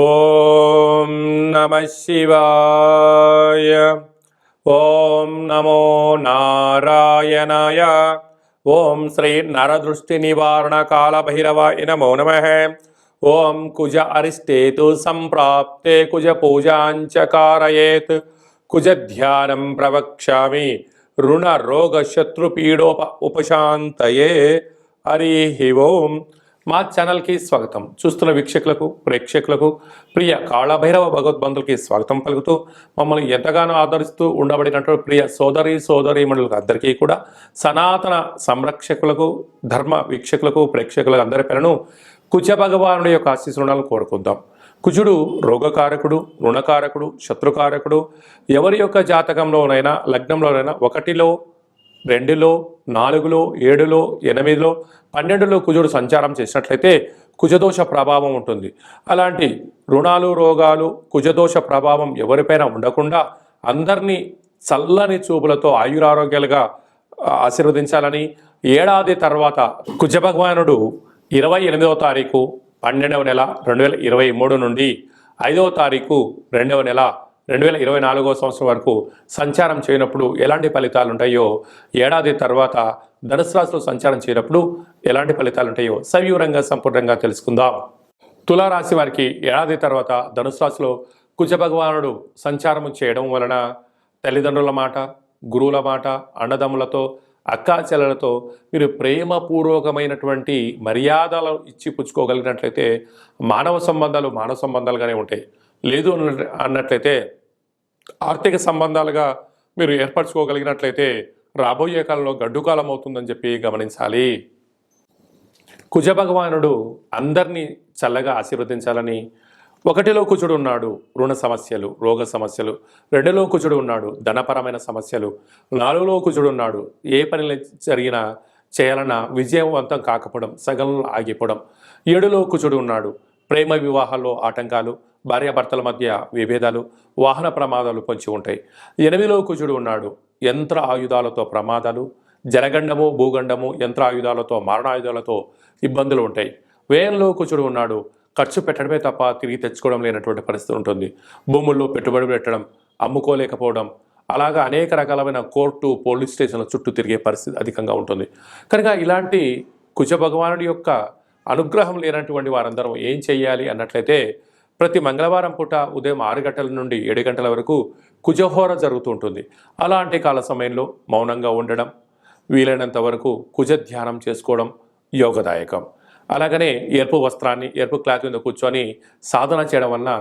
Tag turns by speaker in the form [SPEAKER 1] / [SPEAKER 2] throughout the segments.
[SPEAKER 1] ఓం నమ శివాయ. ఓం నమో నారాయణాయ. ఓం శ్రీ నరదృష్టి నివారణ కాల భైరవాయ నమో నమః. ఓం కుజ అరిష్టేతు సంప్రాప్తే కుజ పూజాంచ కారయేత్. కుజ ధ్యానం ప్రవక్ష్యామి రుణ రోగ శత్రుపీడోప ఉపశాంతయే. హరి ఓం. మా ఛానల్కి స్వాగతం. చూస్తున్న వీక్షకులకు ప్రేక్షకులకు ప్రియ కాళభైరవ భగవద్బంధులకి స్వాగతం పలుకుతూ మమ్మల్ని ఎంతగానో ఆదరిస్తూ ఉండబడినటువంటి ప్రియ సోదరీమణులకు అందరికీ కూడా సనాతన సంరక్షకులకు ధర్మ వీక్షకులకు ప్రేక్షకులకు అందరి పేరును కుజ భగవానుడి యొక్క ఆశీస్సులను కోరుకుందాం. కుజుడు రోగకారకుడు, రుణకారకుడు, శత్రుకారకుడు. ఎవరి యొక్క జాతకంలోనైనా లగ్నంలోనైనా 1లో 2లో 4లో 7లో 8లో 12లో కుజుడు సంచారం చేసినట్లయితే కుజదోష ప్రభావం ఉంటుంది. అలాంటి రుణాలు రోగాలు కుజదోష ప్రభావం ఎవరిపైన ఉండకుండా అందరినీ చల్లని చూపులతో ఆయురారోగ్యాలుగా ఆశీర్వదించాలని ఏడాది తర్వాత కుజ భగవానుడు 28వ తారీఖు 12వ నెల 2023 నుండి 5వ తారీఖు 2వ నెల 2024వ సంవత్సరం వరకు సంచారం చేయనప్పుడు ఎలాంటి ఫలితాలు ఉంటాయో, ఏడాది తర్వాత ధనుసు రాశిలో సంచారం చేయనప్పుడు ఎలాంటి ఫలితాలు ఉంటాయో సవివరంగా సంపూర్ణంగా తెలుసుకుందాం. తులారాశి వారికి ఏడాది తర్వాత ధనుసు రాశిలో కుజ భగవానుడు సంచారం చేయడం వలన తల్లిదండ్రుల మాట, గురువుల మాట, అన్నదమ్ములతో, అక్కా చెల్లెలతో మీరు ప్రేమపూర్వకమైనటువంటి మర్యాదలు ఇచ్చి పుచ్చుకోగలిగినట్లయితే మానవ సంబంధాలుగానే ఉంటాయి. లేదు అన్నట్లయితే ఆర్థిక సంబంధాలుగా మీరు ఏర్పరచుకోగలిగినట్లయితే రాబోయే కాలంలో గడ్డు కాలం అవుతుందని చెప్పి గమనించాలి. కుజ భగవానుడు అందరినీ చల్లగా ఆశీర్వదించాలని 1లో కుజుడు ఉన్నాడు రుణ సమస్యలు, రోగ సమస్యలు. 2లో కుజుడు ఉన్నాడు ధనపరమైన సమస్యలు. 4లో కుజుడు ఉన్నాడు ఏ పని జరిగినా చేయాలన్నా విజయవంతం కాకపోవడం, సగంలో ఆగిపోవడం. 7లో కుజుడు ఉన్నాడు ప్రేమ వివాహాల్లో ఆటంకాలు, భార్యాభర్తల మధ్య విభేదాలు, వాహన ప్రమాదాలు పొంచి ఉంటాయి. 8లో కుజుడు ఉన్నాడు యంత్ర ఆయుధాలతో ప్రమాదాలు, జనగండము, భూగండము, యంత్ర ఆయుధాలతో, మారణాయుధాలతో ఇబ్బందులు ఉంటాయి. 10లో కుజుడు ఉన్నాడు ఖర్చు పెట్టడమే తప్ప తిరిగి తెచ్చుకోవడం లేనటువంటి పరిస్థితి ఉంటుంది. భూముల్లో పెట్టుబడి పెట్టడం, అమ్ముకోలేకపోవడం, అలాగా అనేక రకాలమైన కోర్టు, పోలీస్ స్టేషన్ల చుట్టూ తిరిగే పరిస్థితి అధికంగా ఉంటుంది. కనుక ఇలాంటి కుజ భగవానుడి యొక్క అనుగ్రహం లేనటువంటి వారందరం ఏం చెయ్యాలి అన్నట్లయితే ప్రతి మంగళవారం పూట ఉదయం 6 గంటల నుండి 7 గంటల వరకు కుజహోర జరుగుతూ ఉంటుంది. అలాంటి కాల సమయంలో మౌనంగా ఉండడం, వీలైనంత వరకు కుజ ధ్యానం చేసుకోవడం యోగదాయకం. అలాగనే ఎరుపు వస్త్రాన్ని, ఎరుపు క్లాత్ మీద కూర్చొని సాధన చేయడం వలన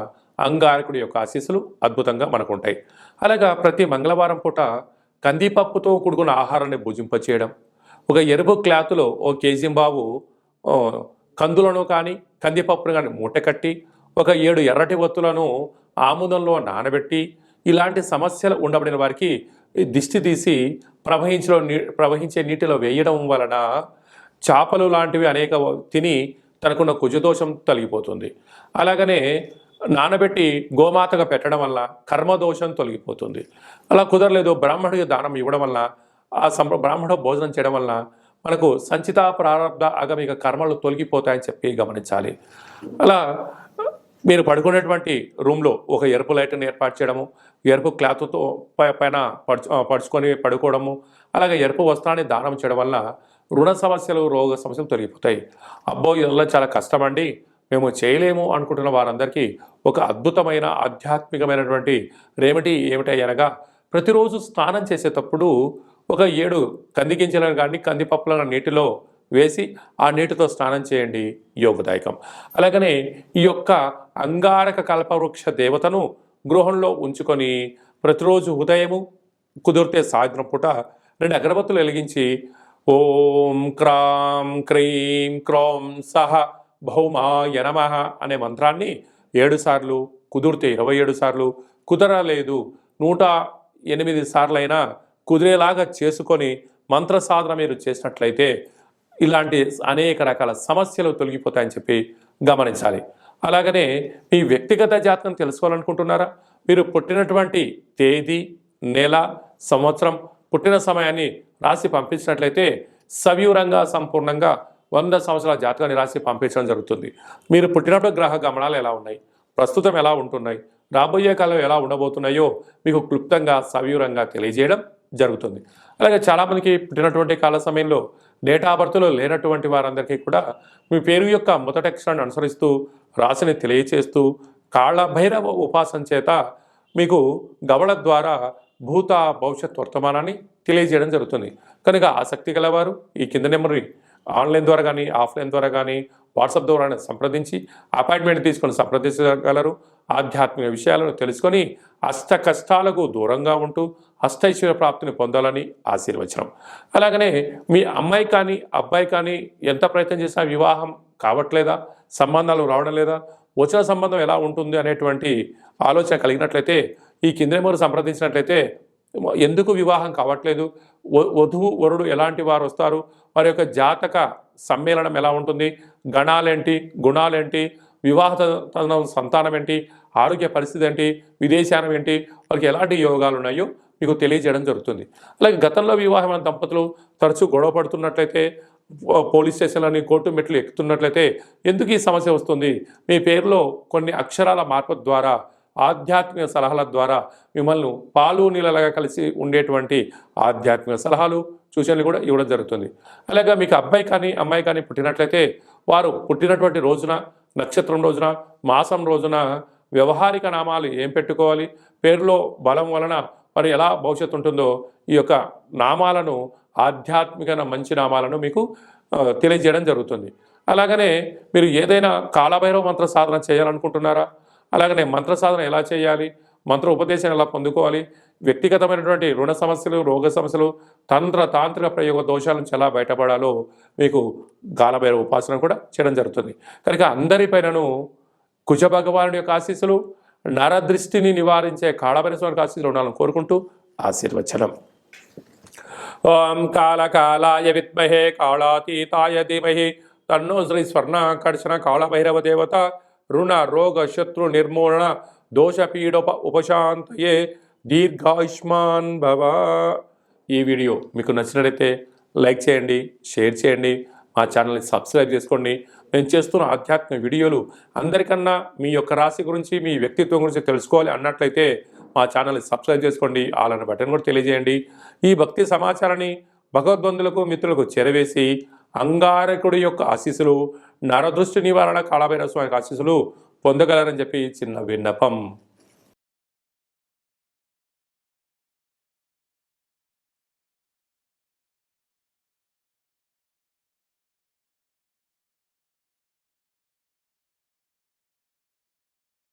[SPEAKER 1] అంగారకుడి యొక్క ఆశీస్సులు అద్భుతంగా మనకు ఉంటాయి. అలాగా ప్రతి మంగళవారం పూట కందిపప్పుతో కూడుకున్న ఆహారాన్ని భుజింపచేయడం, ఒక ఎరుపు క్లాత్లో 1 కేజీ బావు కందులను కానీ కందిపప్పును కానీ మూటకట్టి 7 ఎర్రటి ఒత్తులను ఆముదంలో నానబెట్టి ఇలాంటి సమస్యలు ఉండబడిన వారికి దిష్టి తీసి ప్రవహించే నీటిలో వేయడం వలన చేపలు లాంటివి అనేక తిని తనకున్న కుజదోషం తొలగిపోతుంది. అలాగనే నానబెట్టి గోమాతగా పెట్టడం వల్ల కర్మదోషం తొలగిపోతుంది. అలా కుదరలేదు బ్రాహ్మణుడికి దానం ఇవ్వడం వల్ల, బ్రాహ్మణ భోజనం చేయడం వల్ల మనకు సంచిత ప్రారంభ ఆగమిక కర్మలు తొలగిపోతాయని చెప్పి గమనించాలి. అలా మీరు పడుకునేటువంటి రూమ్లో ఒక ఎరుపు లైట్ని ఏర్పాటు చేయడము, ఎరుపు క్లాత్తో పైన పడుచుకొని పడుకోవడము, అలాగే ఎరుపు వస్త్రాన్ని దానం చేయడం వల్ల రుణ సమస్యలు, రోగ సమస్యలు తొలగిపోతాయి. అబ్బో ఇలా చాలా కష్టమండి, మేము చేయలేము అనుకుంటున్న వారందరికీ ఒక అద్భుతమైన ఆధ్యాత్మికమైనటువంటి రెమెడీ ఏమిటి అనగా ప్రతిరోజు స్నానం చేసేటప్పుడు 7 కంది గింజలను కానీ కందిపప్పులను నీటిలో వేసి ఆ నీటితో స్నానం చేయండి, యోగదాయకం. అలాగనే ఈ యొక్క అంగారక కల్పవృక్ష దేవతను గృహంలో ఉంచుకొని ప్రతిరోజు ఉదయము కుదిరితే సాయంత్రం పూట 2 అగరబత్తులు వెలిగించి ఓం క్రాం క్రీం క్రోం సహ భౌమాయ నమః అనే మంత్రాన్ని 7 సార్లు, కుదిరితే 27 సార్లు, కుదరలేదు 108 సార్లైనా కుదిరేలాగా చేసుకొని మంత్ర సాధన మీరు చేసినట్లయితే ఇలాంటి అనేక రకాల సమస్యలు తొలగిపోతాయని చెప్పి గమనించాలి. అలాగనే మీ వ్యక్తిగత జాతకం తెలుసుకోవాలనుకుంటున్నారా? మీరు పుట్టినటువంటి తేదీ, నెల, సంవత్సరం, పుట్టిన సమయాన్ని రాసి పంపించినట్లయితే సవివరంగా సంపూర్ణంగా 100 సంవత్సరాల జాతకాన్ని రాసి పంపించడం జరుగుతుంది. మీరు పుట్టినప్పుడు గ్రహ గమనాలు ఎలా ఉన్నాయి, ప్రస్తుతం ఎలా ఉంటున్నాయి, రాబోయే కాలం ఎలా ఉండబోతున్నాయో మీకు క్లుప్తంగా సవివరంగా తెలియజేయడం జరుగుతుంది. అలాగే చాలామందికి పుట్టినటువంటి కాల సమయంలో డేట్ ఆఫ్ బర్త్లో లేనటువంటి వారందరికీ కూడా మీ పేరు యొక్క మొదటి అక్షరాన్ని అనుసరిస్తూ రాశిని తెలియచేస్తూ కాళభైరవ ఉపాసన చేత మీకు గవళ ద్వారా భూత భవిష్యత్ వర్తమానాన్ని తెలియజేయడం జరుగుతుంది. కనుక ఆసక్తి గలవారు ఈ కింద నెంబర్ని ఆన్లైన్ ద్వారా కానీ ఆఫ్లైన్ ద్వారా కానీ వాట్సాప్ ద్వారా సంప్రదించి అపాయింట్మెంట్ తీసుకొని సంప్రదించగలరు. ఆధ్యాత్మిక విషయాలను తెలుసుకొని అష్ట కష్టాలకు దూరంగా ఉంటూ అష్టైశ్వర్య ప్రాప్తిని పొందాలని ఆశీర్వచనం. అలాగనే మీ అమ్మాయి కానీ అబ్బాయి కానీ ఎంత ప్రయత్నం చేసినా వివాహం కావట్లేదా, సంబంధాలు రావడం లేదా, వచ్చిన సంబంధం ఎలా ఉంటుంది అనేటువంటి ఆలోచన కలిగినట్లయితే ఈ కింద నెంబర్ సంప్రదించినట్లయితే ఎందుకు వివాహం కావట్లేదు, వధువు వరుడు ఎలాంటి వారు వస్తారు, వారి యొక్క జాతక సమ్మేళనం ఎలా ఉంటుంది, గణాలేంటి, గుణాలేంటి, వివాహ సంతానం ఏంటి, ఆరోగ్య పరిస్థితి ఏంటి, విదేశానం ఏంటి, వారికి ఎలాంటి యోగాలు ఉన్నాయో మీకు తెలియజేయడం జరుగుతుంది. అలాగే గతంలో వివాహమైన దంపతులు తరచూ గొడవ పడుతున్నట్లయితే, పోలీస్ స్టేషన్లని కోర్టు మెట్లు ఎక్కుతున్నట్లయితే ఎందుకు ఈ సమస్య వస్తుంది, మీ పేరులో కొన్ని అక్షరాల మార్పు ద్వారా ఆధ్యాత్మిక సలహాల ద్వారా మిమ్మల్ని పాలు నీళ్ళలాగా కలిసి ఉండేటువంటి ఆధ్యాత్మిక సలహాలు సూచనలు కూడా ఇవ్వడం జరుగుతుంది. అలాగే మీకు అబ్బాయి కానీ అమ్మాయి కానీ పుట్టినట్లయితే వారు పుట్టినటువంటి రోజున, నక్షత్రం రోజున, మాసం రోజున వ్యవహారిక నామాలు ఏం పెట్టుకోవాలి, పేరులో బలం వలన మరి ఎలా భవిష్యత్తు ఉంటుందో ఈ యొక్క నామాలను ఆధ్యాత్మిక మంచి నామాలను మీకు తెలియజేయడం జరుగుతుంది. అలాగనే మీరు ఏదైనా కాళభైరవ మంత్ర సాధన చేయాలనుకుంటున్నారా, అలాగనే మంత్ర సాధన ఎలా చేయాలి, మంత్ర ఉపదేశం ఎలా పొందుకోవాలి, వ్యక్తిగతమైనటువంటి రుణ సమస్యలు, రోగ సమస్యలు, తాంత్రిక ప్రయోగ దోషాల నుంచి ఎలా బయటపడాలో మీకు కాళభైరవ ఉపాసన కూడా చేయడం జరుగుతుంది. కనుక అందరిపైనను కుజ భగవానుడి యొక్క ఆశీస్సులు, నరదృష్టిని నివారించే కాళభైరవ స్వామి ఆశీస్సులు ఉండాలని కోరుకుంటూ ఆశీర్వచనం. ఓం కాళకాలాయ విద్మహే కాళాతీతాయ ధీమహి తన్నో శ్రీ స్వర్ణాకర్షణ కాళభైరవ దేవత రుణ రోగ శత్రు నిర్మూలన దోషపీడ ఉపశాంతయే దీర్ఘాయుష్మాన్ భవ. ఈ వీడియో మీకు నచ్చినట్లయితే లైక్ చేయండి, షేర్ చేయండి, మా ఛానల్ని సబ్స్క్రైబ్ చేసుకోండి. నేను చేస్తున్న ఆధ్యాత్మిక వీడియోలు అందరికన్నా మీ యొక్క రాశి గురించి, మీ వ్యక్తిత్వం గురించి తెలుసుకోవాలి అన్నట్లయితే మా ఛానల్ని సబ్స్క్రైబ్ చేసుకోండి, ఆలన్న బటన్ కూడా తెలియజేయండి. ఈ భక్తి సమాచారాన్ని భగవద్బంధులకు మిత్రులకు చేరవేసి అంగారకుడి యొక్క ఆశీస్సులు, నరదృష్టి నివారణ కాళభైరవ స్వామి ఆశీస్సులు పొందగలరని చెప్పి చిన్న విన్నపం.